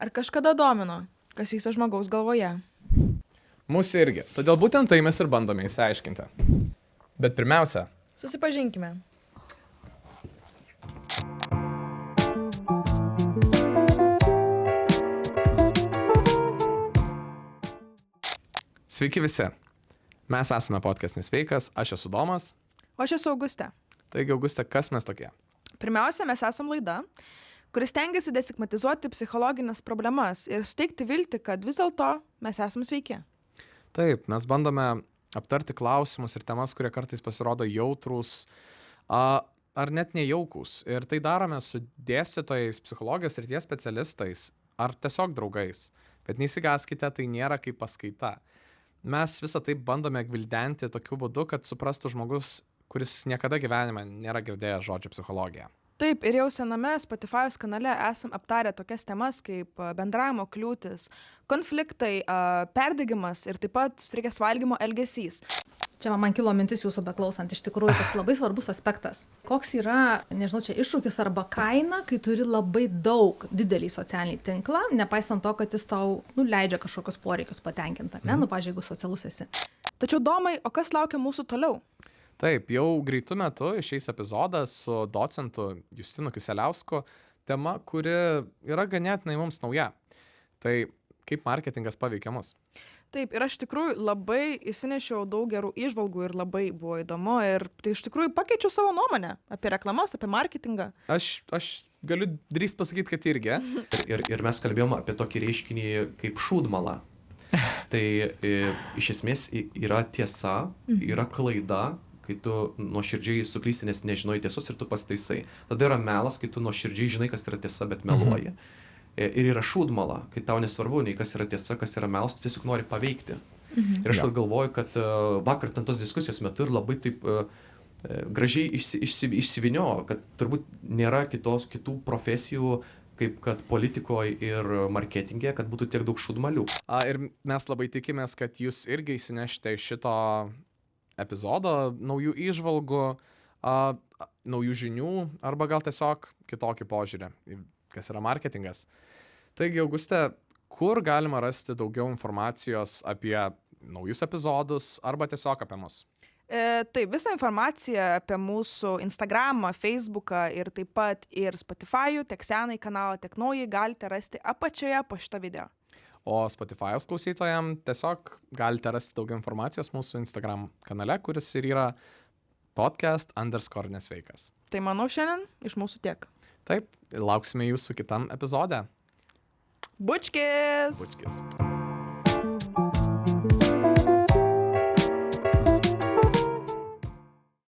Ar kažkada domino, kas vyksta žmogaus galvoje? Mūsų irgi. Todėl būtent tai mes ir bandome įsiaiškinti. Bet pirmiausia, Susipažinkime. sveiki visi. Mes esame podcastas Sveikas, aš esu Domas. O aš esu Augustė. Taigi, Augustė, kas mes tokie? Pirmiausia, mes esam laida, kuris stengiasi destigmatizuoti psichologinės problemas ir suteikti viltį, kad vis dėlto mes esame sveiki. Taip, mes bandome aptarti klausimus ir temas, kurie kartais pasirodo jautrūs ar net nejaukūs. Ir tai darome su dėstytojais, psichologijos srities specialistais ar tiesiog draugais. Bet neįsigaskite, tai nėra kaip paskaita. Mes visą tai bandome gvildenti tokiu būdu, kad suprastų žmogus, kuris niekada gyvenime nėra girdėjęs žodžio psichologija. Taip, ir jau sename Spotify'os kanale esam aptarę tokias temas kaip bendravimo kliūtis, konfliktai, perdegimas ir taip pat sutrikęs valgymo elgesys. Čia man kilo mintis jūsų beklausant, iš tikrųjų toks labai svarbus aspektas. Koks yra, nežinau, čia iššūkis arba kaina, kai turi labai daug didelį socialinį tinklą, nepaisant to, kad jis tau leidžia kažkokius poreikius patenkinti, ne? Pavyzdžiui, jeigu socialus esi. Tačiau Domai, o kas laukia mūsų toliau? Taip, jau greitu metu išeis epizodas su docentu Justinu Kisieliausku, tema, kuri yra ganėtinai mums nauja. Tai kaip marketingas paveikia mus? Taip, ir aš tikrųjų labai įsinešiau daug gerų įžvalgų ir labai buvo įdomu ir tai iš tikrųjų pakeičiau savo nuomonę apie reklamas, apie marketingą. Aš galiu drįst pasakyti, kad irgi. Ir mes kalbėjom apie tokį reiškinį kaip šūdmala. Tai iš esmės yra tiesa, yra klaida, kai tu nuoširdžiai suklysti, nes nežinai tiesos ir tu pasitaisai. Tada yra melas, kai tu nuoširdžiai žinai, kas yra tiesa, bet meluoji. Ir yra šūdmala, kai tau nesvarbu, nei kas yra tiesa, kas yra melas, tu tiesiog nori paveikti. Ir aš galvoju, kad vakar tos diskusijos metu ir labai taip gražiai išsivinio, kad turbūt nėra kitų profesijų, kaip kad politikoje ir marketingė, kad būtų tiek daug šūdmalių. Ir mes labai tikimės, kad jūs irgi įsinešite iš šito epizodo naujų įžvalgų, naujų žinių arba gal tiesiog kitokį požiūrį, kas yra marketingas. Taigi, Auguste, kur galima rasti daugiau informacijos apie naujus epizodus arba tiesiog apie mus? Taip, visą informaciją apie mūsų Instagramą, Facebooką ir taip pat ir Spotify'ų, tiek senai kanalą, tiek naują galite rasti apačioje po šito video. O Spotify'os klausytojams tiesiog galite rasti daugiau informacijos mūsų Instagram kanale, kuris ir yra podcast_nesveikas. Tai manau šiandien iš mūsų tiek. Taip, lauksime jūsų kitam epizode. Bučkis! Bučkis.